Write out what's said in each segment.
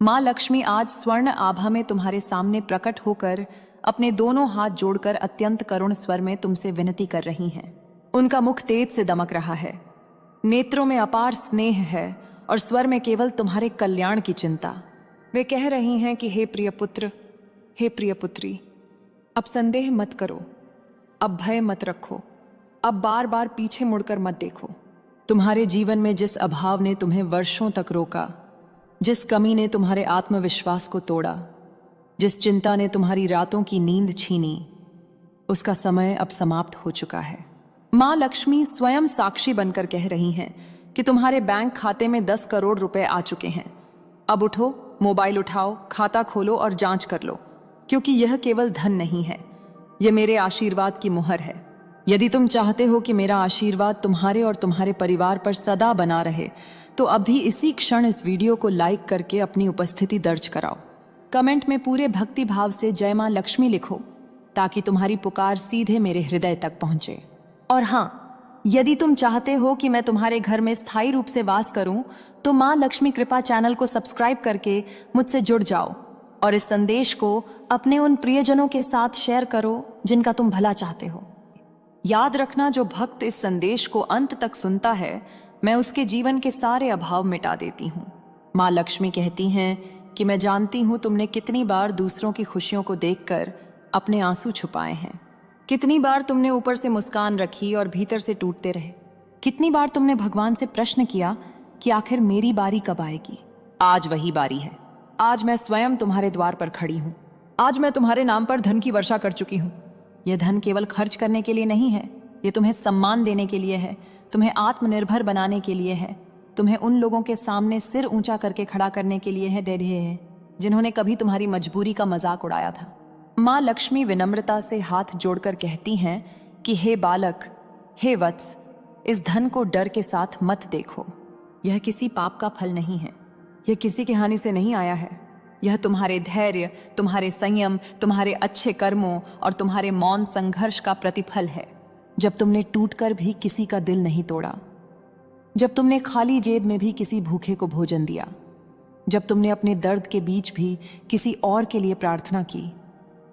माँ लक्ष्मी आज स्वर्ण आभा में तुम्हारे सामने प्रकट होकर अपने दोनों हाथ जोड़कर अत्यंत करुण स्वर में तुमसे विनती कर रही हैं। उनका मुख तेज से दमक रहा है, नेत्रों में अपार स्नेह है और स्वर में केवल तुम्हारे कल्याण की चिंता। वे कह रही हैं कि हे प्रिय पुत्र, हे प्रिय पुत्री, अब संदेह मत करो, अब भय मत रखो, अब बार बार पीछे मुड़कर मत देखो। तुम्हारे जीवन में जिस अभाव ने तुम्हें वर्षों तक रोका, जिस कमी ने तुम्हारे आत्मविश्वास को तोड़ा, जिस चिंता ने तुम्हारी रातों की नींद छीनी, उसका समय अब समाप्त हो चुका है। माँ लक्ष्मी स्वयं साक्षी बनकर कह रही हैं कि तुम्हारे बैंक खाते में 10 करोड़ रुपए आ चुके हैं। अब उठो, मोबाइल उठाओ, खाता खोलो और जांच कर लो, क्योंकि यह केवल धन नहीं है, यह मेरे आशीर्वाद की मुहर है। यदि तुम चाहते हो कि मेरा आशीर्वाद तुम्हारे और तुम्हारे परिवार पर सदा बना रहे, तो अभी इसी क्षण इस वीडियो को लाइक करके अपनी उपस्थिति दर्ज कराओ। कमेंट में पूरे भक्ति भाव से जय मां लक्ष्मी लिखो, ताकि तुम्हारी पुकार सीधे मेरे हृदय तक पहुंचे। और हाँ, यदि तुम चाहते हो कि मैं तुम्हारे घर में स्थायी रूप से वास करूं, तो मां लक्ष्मी कृपा चैनल को सब्सक्राइब करके मुझसे जुड़ जाओ और इस संदेश को अपने उन प्रियजनों के साथ शेयर करो जिनका तुम भला चाहते हो। याद रखना, जो भक्त इस संदेश को अंत तक सुनता है, मैं उसके जीवन के सारे अभाव मिटा देती हूँ। माँ लक्ष्मी कहती हैं कि मैं जानती हूँ तुमने कितनी बार दूसरों की खुशियों को देखकर अपने आंसू छुपाए हैं, कितनी बार तुमने ऊपर से मुस्कान रखी और भीतर से टूटते रहे, कितनी बार तुमने भगवान से प्रश्न किया कि आखिर मेरी बारी कब आएगी। आज वही बारी है। आज मैं स्वयं तुम्हारे द्वार पर खड़ी हूँ। आज मैं तुम्हारे नाम पर धन की वर्षा कर चुकी हूँ। यह धन केवल खर्च करने के लिए नहीं है, यह तुम्हें सम्मान देने के लिए है, तुम्हें आत्मनिर्भर बनाने के लिए है, तुम्हें उन लोगों के सामने सिर ऊंचा करके खड़ा करने के लिए है जिन्होंने कभी तुम्हारी मजबूरी का मजाक उड़ाया था। माँ लक्ष्मी विनम्रता से हाथ जोड़कर कहती हैं कि हे बालक, हे वत्स, इस धन को डर के साथ मत देखो। यह किसी पाप का फल नहीं है, यह किसी की हानि से नहीं आया है। यह तुम्हारे धैर्य, तुम्हारे संयम, तुम्हारे अच्छे कर्मों और तुम्हारे मौन संघर्ष का प्रतिफल है। जब तुमने टूटकर भी किसी का दिल नहीं तोड़ा, जब तुमने खाली जेब में भी किसी भूखे को भोजन दिया, जब तुमने अपने दर्द के बीच भी किसी और के लिए प्रार्थना की,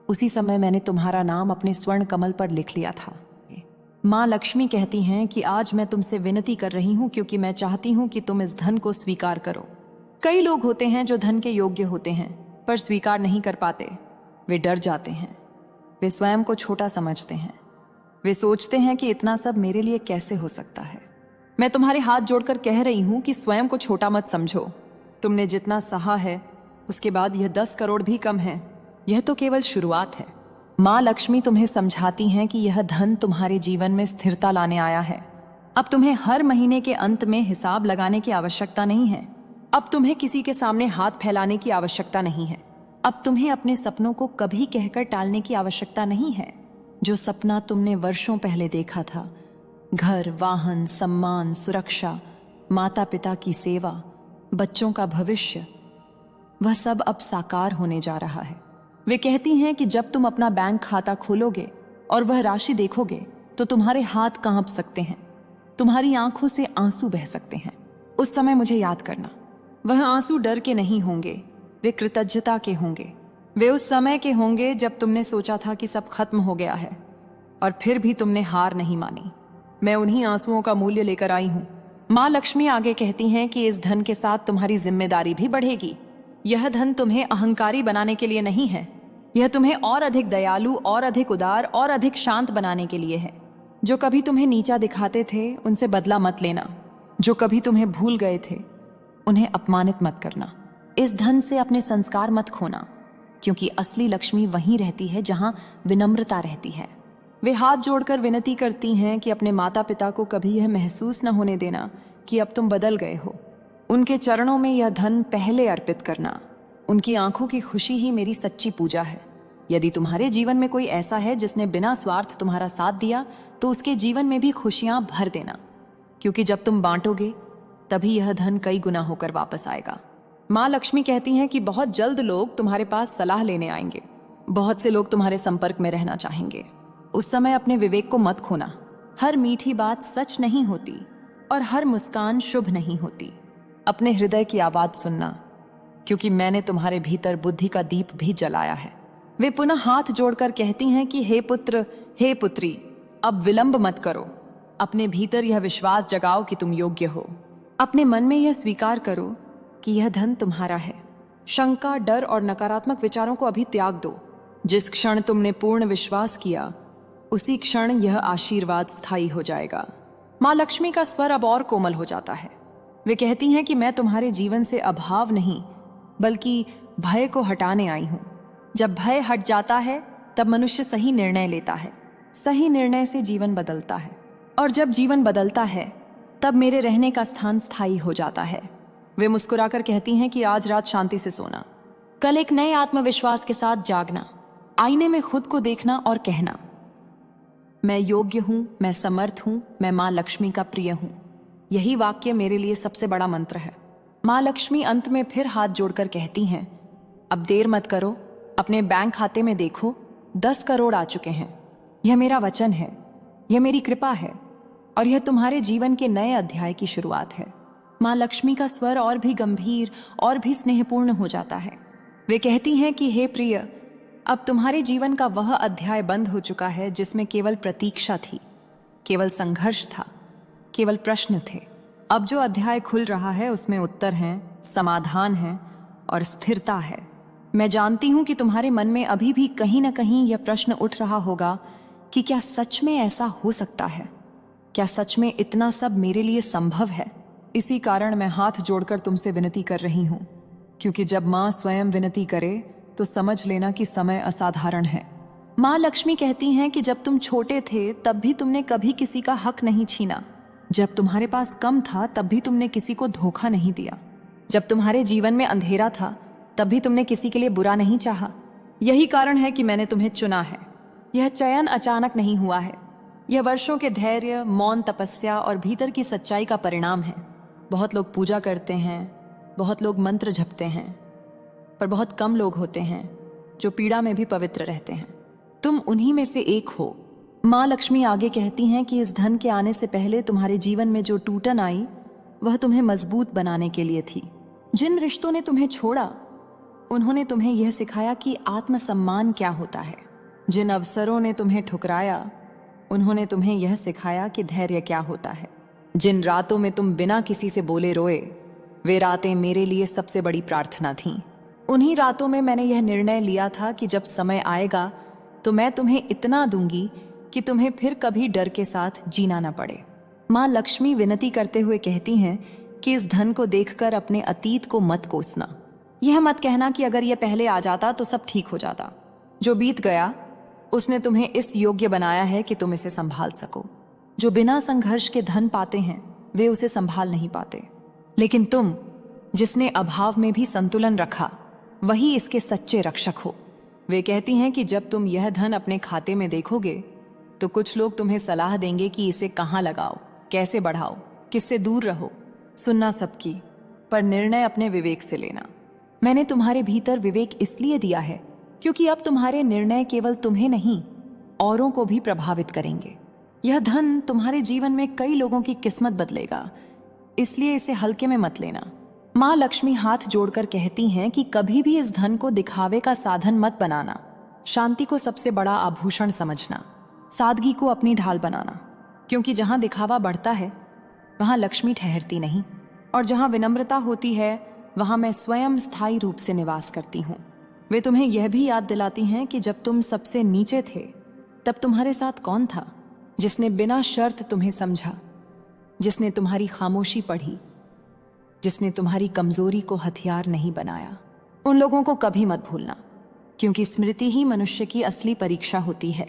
उसी समय मैंने तुम्हारा नाम अपने स्वर्ण कमल पर लिख लिया था। माँ लक्ष्मी कहती हैं कि आज मैं तुमसे विनती कर रही हूँ, क्योंकि मैं चाहती हूँ कि तुम इस धन को स्वीकार करो। कई लोग होते हैं जो धन के योग्य होते हैं पर स्वीकार नहीं कर पाते। वे डर जाते हैं, वे स्वयं को छोटा समझते हैं, वे सोचते हैं कि इतना सब मेरे लिए कैसे हो सकता है। मैं तुम्हारे हाथ जोड़कर कह रही हूं कि स्वयं को छोटा मत समझो। तुमने जितना सहा है, उसके बाद यह 10 करोड़ भी कम है। यह तो केवल शुरुआत है। माँ लक्ष्मी तुम्हें समझाती हैं कि यह धन तुम्हारे जीवन में स्थिरता लाने आया है। अब तुम्हें हर महीने के अंत में हिसाब लगाने की आवश्यकता नहीं है। अब तुम्हें किसी के सामने हाथ फैलाने की आवश्यकता नहीं है। अब तुम्हें अपने सपनों को कभी कहकर टालने की आवश्यकता नहीं है। जो सपना तुमने वर्षों पहले देखा था, घर, वाहन, सम्मान, सुरक्षा, माता पिता की सेवा, बच्चों का भविष्य, वह सब अब साकार होने जा रहा है। वे कहती हैं कि जब तुम अपना बैंक खाता खोलोगे और वह राशि देखोगे, तो तुम्हारे हाथ कांप सकते हैं, तुम्हारी आंखों से आंसू बह सकते हैं। उस समय मुझे याद करना। वह आंसू डर के नहीं होंगे, वे कृतज्ञता के होंगे। वे उस समय के होंगे जब तुमने सोचा था कि सब खत्म हो गया है, और फिर भी तुमने हार नहीं मानी। मैं उन्हीं आंसुओं का मूल्य लेकर आई हूँ। माँ लक्ष्मी आगे कहती हैं कि इस धन के साथ तुम्हारी जिम्मेदारी भी बढ़ेगी। यह धन तुम्हें अहंकारी बनाने के लिए नहीं है, यह तुम्हें और अधिक दयालु, और अधिक उदार, और अधिक शांत बनाने के लिए है। जो कभी तुम्हें नीचा दिखाते थे, उनसे बदला मत लेना। जो कभी तुम्हें भूल गए थे, उन्हें अपमानित मत करना। इस धन से अपने संस्कार मत खोना, क्योंकि असली लक्ष्मी वहीं रहती है जहां विनम्रता रहती है। वे हाथ जोड़कर विनती करती हैं कि अपने माता पिता को कभी यह महसूस न होने देना कि अब तुम बदल गए हो। उनके चरणों में यह धन पहले अर्पित करना। उनकी आंखों की खुशी ही मेरी सच्ची पूजा है। यदि तुम्हारे जीवन में कोई ऐसा है जिसने बिना स्वार्थ तुम्हारा साथ दिया, तो उसके जीवन में भी खुशियां भर देना, क्योंकि जब तुम बांटोगे तभी यह धन कई गुना होकर वापस आएगा। माँ लक्ष्मी कहती हैं कि बहुत जल्द लोग तुम्हारे पास सलाह लेने आएंगे। बहुत से लोग तुम्हारे संपर्क में रहना चाहेंगे। उस समय अपने विवेक को मत खोना। हर मीठी बात सच नहीं होती और हर मुस्कान शुभ नहीं होती। अपने हृदय की आवाज सुनना। क्योंकि मैंने तुम्हारे भीतर बुद्धि का दीप भी जलाया है। वे पुनः हाथ जोड़कर कहती हैं कि हे पुत्र, हे पुत्री, अब विलंब मत करो। अपने भीतर यह विश्वास जगाओ कि तुम योग्य हो। अपने मन में यह स्वीकार करो कि यह धन तुम्हारा है। शंका, डर और नकारात्मक विचारों को अभी त्याग दो। जिस क्षण तुमने पूर्ण विश्वास किया, उसी क्षण यह आशीर्वाद स्थायी हो जाएगा। माँ लक्ष्मी का स्वर अब और कोमल हो जाता है। वे कहती हैं कि मैं तुम्हारे जीवन से अभाव नहीं, बल्कि भय को हटाने आई हूं। जब भय हट जाता है, तब मनुष्य सही निर्णय लेता है। सही निर्णय से जीवन बदलता है, और जब जीवन बदलता है, तब मेरे रहने का स्थान स्थायी हो जाता है। वे मुस्कुराकर कहती हैं कि आज रात शांति से सोना, कल एक नए आत्मविश्वास के साथ जागना, आईने में खुद को देखना और कहना, मैं योग्य हूं, मैं समर्थ हूं, मैं मां लक्ष्मी का प्रिय हूं। यही वाक्य मेरे लिए सबसे बड़ा मंत्र है। मां लक्ष्मी अंत में फिर हाथ जोड़कर कहती हैं, अब देर मत करो, अपने बैंक खाते में देखो, 10 करोड़ आ चुके हैं। यह मेरा वचन है, यह मेरी कृपा है, और यह तुम्हारे जीवन के नए अध्याय की शुरुआत है। मां लक्ष्मी का स्वर और भी गंभीर और भी स्नेहपूर्ण हो जाता है। वे कहती हैं कि हे प्रिय, अब तुम्हारे जीवन का वह अध्याय बंद हो चुका है जिसमें केवल प्रतीक्षा थी, केवल संघर्ष था, केवल प्रश्न थे। अब जो अध्याय खुल रहा है उसमें उत्तर हैं, समाधान है और स्थिरता है। मैं जानती हूं कि तुम्हारे मन में अभी भी कहीं ना कहीं यह प्रश्न उठ रहा होगा कि क्या सच में ऐसा हो सकता है? क्या सच में इतना सब मेरे लिए संभव है? इसी कारण मैं हाथ जोड़कर तुमसे विनती कर रही हूं, क्योंकि जब मां स्वयं विनती करे तो समझ लेना कि समय असाधारण है। मां लक्ष्मी कहती हैं कि जब तुम छोटे थे तब भी तुमने कभी किसी का हक नहीं छीना। जब तुम्हारे पास कम था तब भी तुमने किसी को धोखा नहीं दिया। जब तुम्हारे जीवन में अंधेरा था तब भी तुमने किसी के लिए बुरा नहीं चाहा। यही कारण है कि मैंने तुम्हें चुना है। यह चयन अचानक नहीं हुआ है। यह वर्षों के धैर्य, मौन तपस्या और भीतर की सच्चाई का परिणाम है। बहुत लोग पूजा करते हैं, बहुत लोग मंत्र जपते हैं, पर बहुत कम लोग होते हैं जो पीड़ा में भी पवित्र रहते हैं। तुम उन्हीं में से एक हो। माँ लक्ष्मी आगे कहती हैं कि इस धन के आने से पहले तुम्हारे जीवन में जो टूटन आई, वह तुम्हें मजबूत बनाने के लिए थी। जिन रिश्तों ने तुम्हें छोड़ा, उन्होंने तुम्हें यह सिखाया कि आत्मसम्मान क्या होता है। जिन अवसरों ने तुम्हें ठुकराया, उन्होंने तुम्हें यह सिखाया कि धैर्य क्या होता है। जिन रातों में तुम बिना किसी से बोले रोए, वे रातें मेरे लिए सबसे बड़ी प्रार्थना थीं। उन्हीं रातों में मैंने यह निर्णय लिया था कि जब समय आएगा तो मैं तुम्हें इतना दूंगी कि तुम्हें फिर कभी डर के साथ जीना न पड़े। माँ लक्ष्मी विनती करते हुए कहती हैं कि इस धन को देखकर अपने अतीत को मत कोसना। यह मत कहना कि अगर यह पहले आ जाता तो सब ठीक हो जाता। जो बीत गया उसने तुम्हें इस योग्य बनाया है कि तुम इसे संभाल सको। जो बिना संघर्ष के धन पाते हैं वे उसे संभाल नहीं पाते, लेकिन तुम, जिसने अभाव में भी संतुलन रखा, वही इसके सच्चे रक्षक हो। वे कहती हैं कि जब तुम यह धन अपने खाते में देखोगे तो कुछ लोग तुम्हें सलाह देंगे कि इसे कहाँ लगाओ, कैसे बढ़ाओ, किससे दूर रहो। सुनना सबकी, पर निर्णय अपने विवेक से लेना। मैंने तुम्हारे भीतर विवेक इसलिए दिया है क्योंकि अब तुम्हारे निर्णय केवल तुम्हें नहीं, औरों को भी प्रभावित करेंगे। यह धन तुम्हारे जीवन में कई लोगों की किस्मत बदलेगा, इसलिए इसे हल्के में मत लेना। माँ लक्ष्मी हाथ जोड़कर कहती हैं कि कभी भी इस धन को दिखावे का साधन मत बनाना। शांति को सबसे बड़ा आभूषण समझना, सादगी को अपनी ढाल बनाना, क्योंकि जहाँ दिखावा बढ़ता है वहाँ लक्ष्मी ठहरती नहीं, और जहाँ विनम्रता होती है वहाँ मैं स्वयं स्थायी रूप से निवास करती हूँ। वे तुम्हें यह भी याद दिलाती हैं कि जब तुम सबसे नीचे थे तब तुम्हारे साथ कौन था, जिसने बिना शर्त तुम्हें समझा, जिसने तुम्हारी खामोशी पढ़ी, जिसने तुम्हारी कमजोरी को हथियार नहीं बनाया। उन लोगों को कभी मत भूलना, क्योंकि स्मृति ही मनुष्य की असली परीक्षा होती है।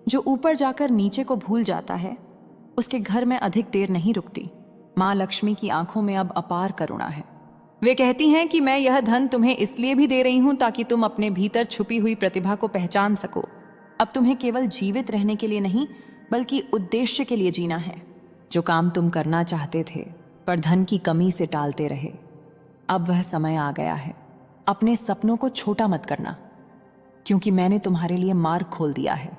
जो ऊपर जाकर नीचे को भूल जाता है, उसके घर में अधिक देर नहीं रुकती। माँ लक्ष्मी की आंखों में अब अपार करुणा है। वे कहती हैं कि मैं यह धन तुम्हें इसलिए भी दे रही हूं ताकि तुम अपने भीतर छुपी हुई प्रतिभा को पहचान सको। अब तुम्हें केवल जीवित रहने के लिए नहीं, बल्कि उद्देश्य के लिए जीना है। जो काम तुम करना चाहते थे पर धन की कमी से टालते रहे, अब वह समय आ गया है। अपने सपनों को छोटा मत करना, क्योंकि मैंने तुम्हारे लिए मार्ग खोल दिया है।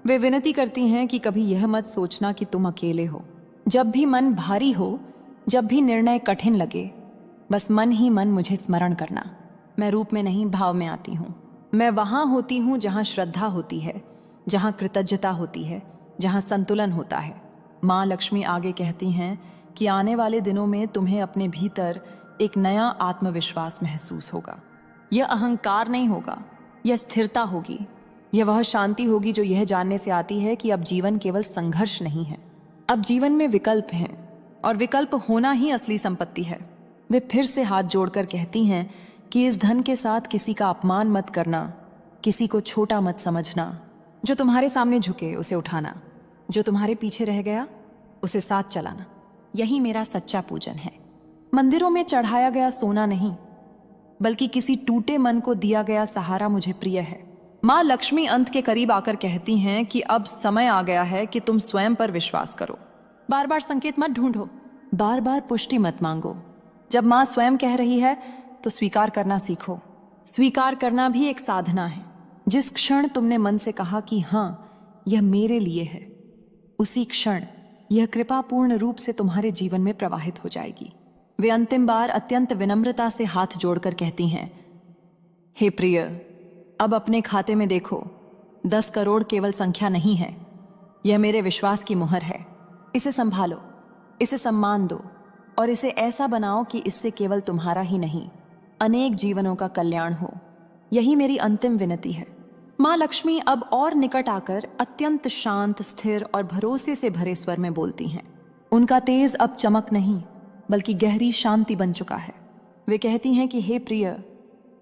वे विनती करती हैं कि कभी यह मत सोचना कि तुम अकेले हो। जब भी मन भारी हो, जब भी निर्णय कठिन लगे, बस मन ही मन मुझे स्मरण करना। मैं रूप में नहीं, भाव में आती हूँ। मैं वहां होती हूँ जहां श्रद्धा होती है, जहां कृतज्ञता होती है, जहां संतुलन होता है। माँ लक्ष्मी आगे कहती हैं कि आने वाले दिनों में तुम्हें अपने भीतर एक नया आत्मविश्वास महसूस होगा। यह अहंकार नहीं होगा, यह स्थिरता होगी। यह वह शांति होगी जो यह जानने से आती है कि अब जीवन केवल संघर्ष नहीं है, अब जीवन में विकल्प हैं, और विकल्प होना ही असली संपत्ति है। वे फिर से हाथ जोड़कर कहती हैं कि इस धन के साथ किसी का अपमान मत करना, किसी को छोटा मत समझना। जो तुम्हारे सामने झुके उसे उठाना, जो तुम्हारे पीछे रह गया उसे साथ चलाना। यही मेरा सच्चा पूजन है। मंदिरों में चढ़ाया गया सोना नहीं, बल्कि किसी टूटे मन को दिया गया सहारा मुझे प्रिय है। माँ लक्ष्मी अंत के करीब आकर कहती हैं कि अब समय आ गया है कि तुम स्वयं पर विश्वास करो। बार बार संकेत मत ढूंढो, बार बार पुष्टि मत मांगो। जब माँ स्वयं कह रही है तो स्वीकार करना सीखो। स्वीकार करना भी एक साधना है। जिस क्षण तुमने मन से कहा कि हाँ यह मेरे लिए है, उसी क्षण यह कृपापूर्ण रूप से तुम्हारे जीवन में प्रवाहित हो जाएगी। वे अंतिम बार अत्यंत विनम्रता से हाथ जोड़कर कहती हैं, हे प्रिय, अब अपने खाते में देखो, 10 करोड़ केवल संख्या नहीं है, यह मेरे विश्वास की मुहर है। इसे संभालो, इसे सम्मान दो, और इसे ऐसा बनाओ कि इससे केवल तुम्हारा ही नहीं, अनेक जीवनों का कल्याण हो। यही मेरी अंतिम विनती है। माँ लक्ष्मी अब और निकट आकर अत्यंत शांत, स्थिर और भरोसे से भरे स्वर में बोलती हैं। उनका तेज अब चमक नहीं, बल्कि गहरी शांति बन चुका है। वे कहती हैं कि हे प्रिय,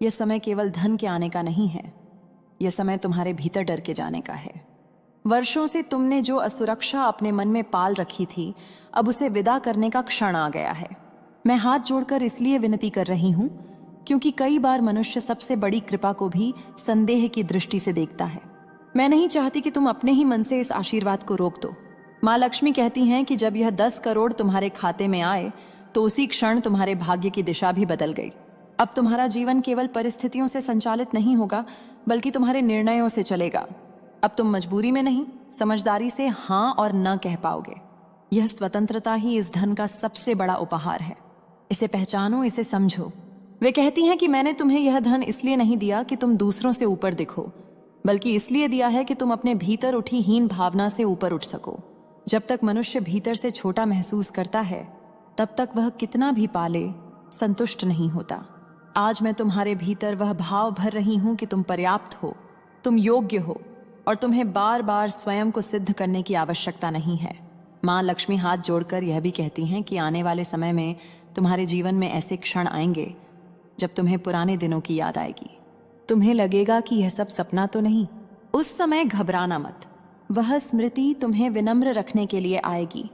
यह समय केवल धन के आने का नहीं है, यह समय तुम्हारे भीतर डर के जाने का है। वर्षों से तुमने जो असुरक्षा अपने मन में पाल रखी थी, अब उसे विदा करने का क्षण आ गया है। मैं हाथ जोड़कर इसलिए विनती कर रही हूं क्योंकि कई बार मनुष्य सबसे बड़ी कृपा को भी संदेह की दृष्टि से देखता है। मैं नहीं चाहती कि तुम अपने ही मन से इस आशीर्वाद को रोक दो। माँ लक्ष्मी कहती हैं कि जब यह 10 करोड़ तुम्हारे खाते में आए तो उसी क्षण तुम्हारे भाग्य की दिशा भी बदल गई। अब तुम्हारा जीवन केवल परिस्थितियों से संचालित नहीं होगा, बल्कि तुम्हारे निर्णयों से चलेगा। अब तुम मजबूरी में नहीं, समझदारी से हाँ और न कह पाओगे। यह स्वतंत्रता ही इस धन का सबसे बड़ा उपहार है। इसे पहचानो, इसे समझो। वे कहती हैं कि मैंने तुम्हें यह धन इसलिए नहीं दिया कि तुम दूसरों से ऊपर दिखो, बल्कि इसलिए दिया है कि तुम अपने भीतर उठी हीन भावना से ऊपर उठ सको। जब तक मनुष्य भीतर से छोटा महसूस करता है, तब तक वह कितना भी पाले संतुष्ट नहीं होता। आज मैं तुम्हारे भीतर वह भाव भर रही हूं कि तुम पर्याप्त हो, तुम योग्य हो, और तुम्हें बार बार स्वयं को सिद्ध करने की आवश्यकता नहीं है। माँ लक्ष्मी हाथ जोड़कर यह भी कहती हैं कि आने वाले समय में तुम्हारे जीवन में ऐसे क्षण आएंगे जब तुम्हें पुराने दिनों की याद आएगी। तुम्हें लगेगा कि यह सब सपना तो नहीं। उस समय घबराना मत। वह स्मृति तुम्हें विनम्र रखने के लिए आएगी,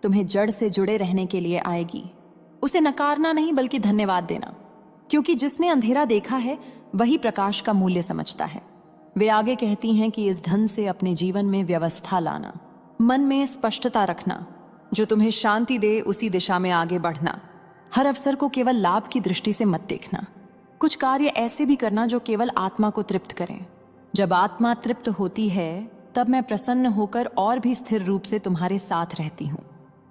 तुम्हें जड़ से जुड़े रहने के लिए आएगी। उसे नकारना नहीं, बल्कि धन्यवाद देना, क्योंकि जिसने अंधेरा देखा है वही प्रकाश का मूल्य समझता है। वे आगे कहती हैं कि इस धन से अपने जीवन में व्यवस्था लाना, मन में स्पष्टता रखना, जो तुम्हें शांति दे उसी दिशा में आगे बढ़ना। हर अवसर को केवल लाभ की दृष्टि से मत देखना। कुछ कार्य ऐसे भी करना जो केवल आत्मा को तृप्त करें। जब आत्मा तृप्त होती है तब मैं प्रसन्न होकर और भी स्थिर रूप से तुम्हारे साथ रहती हूँ।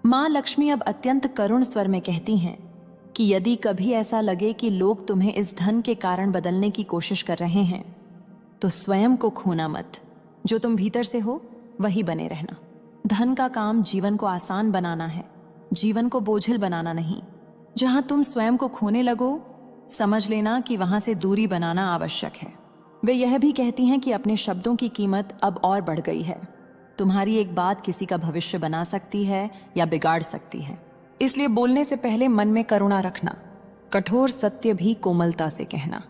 माँ लक्ष्मी अब अत्यंत करुण स्वर में कहती हैं कि यदि कभी ऐसा लगे कि लोग तुम्हें इस धन के कारण बदलने की कोशिश कर रहे हैं, तो स्वयं को खोना मत। जो तुम भीतर से हो वही बने रहना। धन का काम जीवन को आसान बनाना है, जीवन को बोझिल बनाना नहीं। जहां तुम स्वयं को खोने लगो, समझ लेना कि वहां से दूरी बनाना आवश्यक है। वे यह भी कहती हैं कि अपने शब्दों की कीमत अब और बढ़ गई है। तुम्हारी एक बात किसी का भविष्य बना सकती है या बिगाड़ सकती है। इसलिए बोलने से पहले मन में करुणा रखना, कठोर सत्य भी कोमलता से कहना।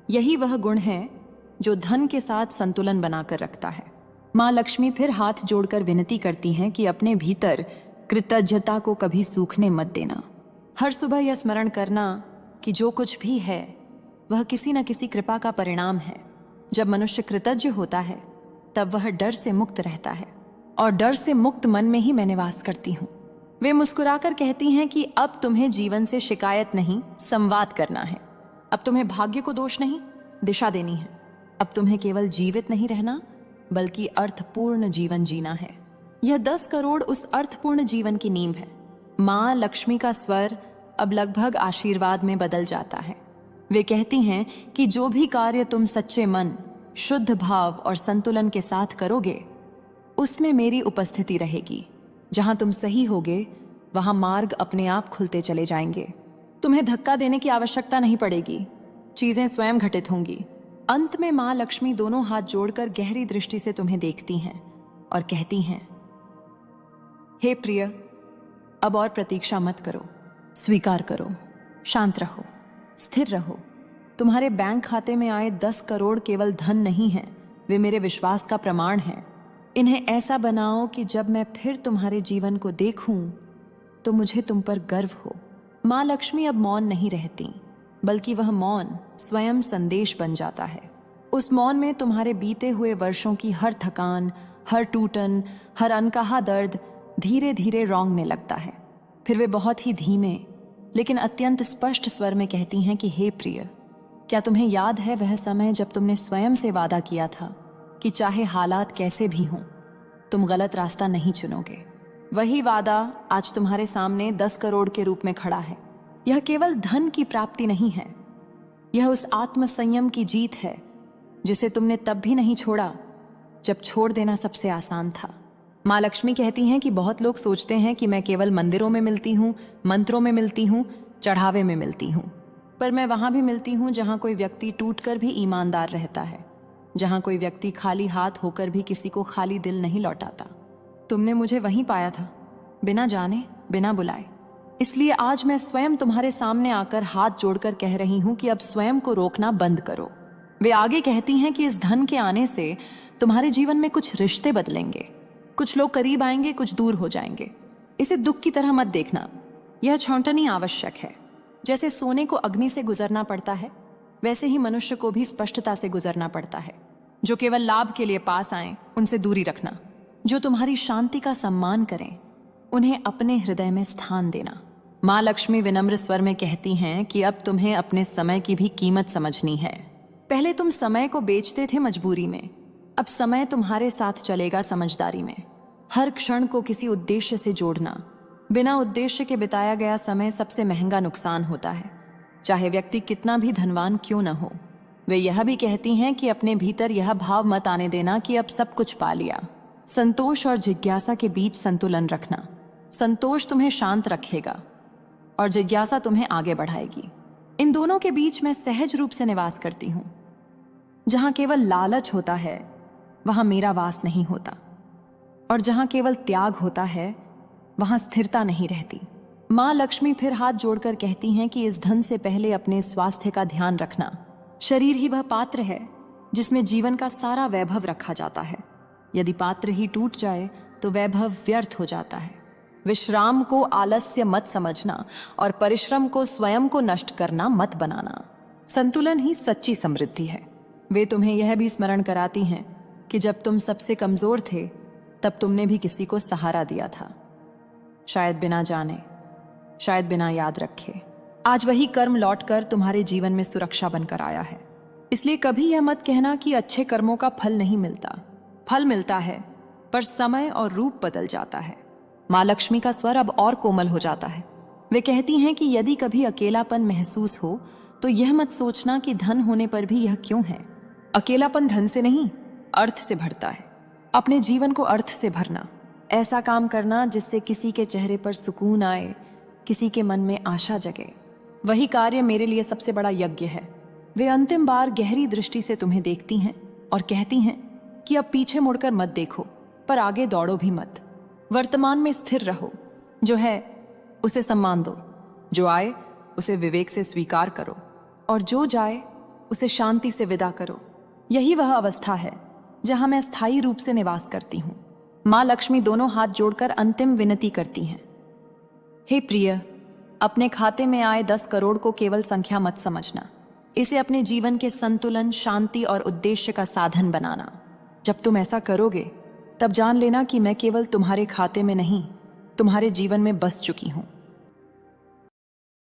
यही वह गुण है जो धन के साथ संतुलन बनाकर रखता है। माँ लक्ष्मी फिर हाथ जोड़कर विनती करती हैं कि अपने भीतर कृतज्ञता को कभी सूखने मत देना। हर सुबह यह स्मरण करना कि जो कुछ भी है वह किसी न किसी कृपा का परिणाम है। जब मनुष्य कृतज्ञ होता है तब वह डर से मुक्त रहता है, और डर से मुक्त मन में ही मैं निवास करती हूँ। वे मुस्कुराकर कहती हैं कि अब तुम्हें जीवन से शिकायत नहीं, संवाद करना है। अब तुम्हें भाग्य को दोष नहीं, दिशा देनी है। अब तुम्हें केवल जीवित नहीं रहना, बल्कि अर्थपूर्ण जीवन जीना है। यह 10 करोड़ उस अर्थपूर्ण जीवन की नींव है। माँ लक्ष्मी का स्वर अब लगभग आशीर्वाद में बदल जाता है। वे कहती हैं कि जो भी कार्य तुम सच्चे मन, शुद्ध भाव और संतुलन के साथ करोगे, उसमें मेरी उपस्थिति रहेगी। जहां तुम सही होगे, वहां मार्ग अपने आप खुलते चले जाएंगे। तुम्हें धक्का देने की आवश्यकता नहीं पड़ेगी, चीजें स्वयं घटित होंगी। अंत में मां लक्ष्मी दोनों हाथ जोड़कर गहरी दृष्टि से तुम्हें देखती हैं और कहती हैं, हे प्रिय, अब और प्रतीक्षा मत करो, स्वीकार करो, शांत रहो, स्थिर रहो। तुम्हारे बैंक खाते में आए 10 करोड़ केवल धन नहीं है, वे मेरे विश्वास का प्रमाण हैं। इन्हें ऐसा बनाओ कि जब मैं फिर तुम्हारे जीवन को देखूं तो मुझे तुम पर गर्व हो। मां लक्ष्मी अब मौन नहीं रहती, बल्कि वह मौन स्वयं संदेश बन जाता है। उस मौन में तुम्हारे बीते हुए वर्षों की हर थकान, हर टूटन, हर अनकहा दर्द धीरे धीरे रौंदने लगता है। फिर वे बहुत ही धीमे लेकिन अत्यंत स्पष्ट स्वर में कहती हैं कि हे प्रिय, क्या तुम्हें याद है वह समय जब तुमने स्वयं से वादा किया था कि चाहे हालात कैसे भी हों, तुम गलत रास्ता नहीं चुनोगे। वही वादा आज तुम्हारे सामने 10 करोड़ के रूप में खड़ा है। यह केवल धन की प्राप्ति नहीं है, यह उस आत्मसंयम की जीत है जिसे तुमने तब भी नहीं छोड़ा जब छोड़ देना सबसे आसान था। माँ लक्ष्मी कहती हैं कि बहुत लोग सोचते हैं कि मैं केवल मंदिरों में मिलती हूँ, मंत्रों में मिलती हूँ, चढ़ावे में मिलती हूँ, पर मैं वहां भी मिलती हूँ जहां कोई व्यक्ति टूटकर भी ईमानदार रहता है, जहां कोई व्यक्ति खाली हाथ होकर भी किसी को खाली दिल नहीं लौटाता। तुमने मुझे वहीं पाया था, बिना जाने, बिना बुलाए। इसलिए आज मैं स्वयं तुम्हारे सामने आकर हाथ जोड़कर कह रही हूं कि अब स्वयं को रोकना बंद करो। वे आगे कहती हैं कि इस धन के आने से तुम्हारे जीवन में कुछ रिश्ते बदलेंगे, कुछ लोग करीब आएंगे, कुछ दूर हो जाएंगे। इसे दुख की तरह मत देखना, यह छौंटनी आवश्यक है। जैसे सोने को अग्नि से गुजरना पड़ता है, वैसे ही मनुष्य को भी स्पष्टता से गुजरना पड़ता है। जो केवल लाभ के लिए पास आए, उनसे दूरी रखना। जो तुम्हारी शांति का सम्मान करें, उन्हें अपने हृदय में स्थान देना। माँ लक्ष्मी विनम्र स्वर में कहती हैं कि अब तुम्हें अपने समय की भी कीमत समझनी है। पहले तुम समय को बेचते थे मजबूरी में, अब समय तुम्हारे साथ चलेगा समझदारी में। हर क्षण को किसी उद्देश्य से जोड़ना। बिना उद्देश्य के बिताया गया समय सबसे महंगा नुकसान होता है, चाहे व्यक्ति कितना भी धनवान क्यों न हो। वे यह भी कहती हैं कि अपने भीतर यह भाव मत आने देना कि अब सब कुछ पा लिया। संतोष और जिज्ञासा के बीच संतुलन रखना। संतोष तुम्हें शांत रखेगा और जिज्ञासा तुम्हें आगे बढ़ाएगी। इन दोनों के बीच मैं सहज रूप से निवास करती हूँ। जहां केवल लालच होता है, वहां मेरा वास नहीं होता, और जहां केवल त्याग होता है, वहां स्थिरता नहीं रहती। माँ लक्ष्मी फिर हाथ जोड़कर कहती हैं कि इस धन से पहले अपने स्वास्थ्य का ध्यान रखना। शरीर ही वह पात्र है जिसमें जीवन का सारा वैभव रखा जाता है। यदि पात्र ही टूट जाए तो वैभव व्यर्थ हो जाता है। विश्राम को आलस्य मत समझना और परिश्रम को स्वयं को नष्ट करना मत बनाना। संतुलन ही सच्ची समृद्धि है। वे तुम्हें यह भी स्मरण कराती हैं कि जब तुम सबसे कमजोर थे, तब तुमने भी किसी को सहारा दिया था, शायद बिना जाने, शायद बिना याद रखे। आज वही कर्म लौटकर तुम्हारे जीवन में सुरक्षा बनकर आया है। इसलिए कभी यह मत कहना कि अच्छे कर्मों का फल नहीं मिलता। फल मिलता है, पर समय और रूप बदल जाता है। माँ लक्ष्मी का स्वर अब और कोमल हो जाता है। वे कहती हैं कि यदि कभी अकेलापन महसूस हो तो यह मत सोचना कि धन होने पर भी यह क्यों है। अकेलापन धन से नहीं, अर्थ से भरता है। अपने जीवन को अर्थ से भरना, ऐसा काम करना जिससे किसी के चेहरे पर सुकून आए, किसी के मन में आशा जगे, वही कार्य मेरे लिए सबसे बड़ा यज्ञ है। वे अंतिम बार गहरी दृष्टि से तुम्हें देखती हैं और कहती हैं कि अब पीछे मुड़कर मत देखो, पर आगे दौड़ो भी मत। वर्तमान में स्थिर रहो। जो है उसे सम्मान दो, जो आए उसे विवेक से स्वीकार करो, और जो जाए उसे शांति से विदा करो। यही वह अवस्था है जहां मैं स्थायी रूप से निवास करती हूँ। माँ लक्ष्मी दोनों हाथ जोड़कर अंतिम विनती करती हैं, हे प्रिय, अपने खाते में आए 10 करोड़ को केवल संख्या मत समझना। इसे अपने जीवन के संतुलन, शांति और उद्देश्य का साधन बनाना। जब तुम ऐसा करोगे, तब जान लेना कि मैं केवल तुम्हारे खाते में नहीं, तुम्हारे जीवन में बस चुकी हूँ।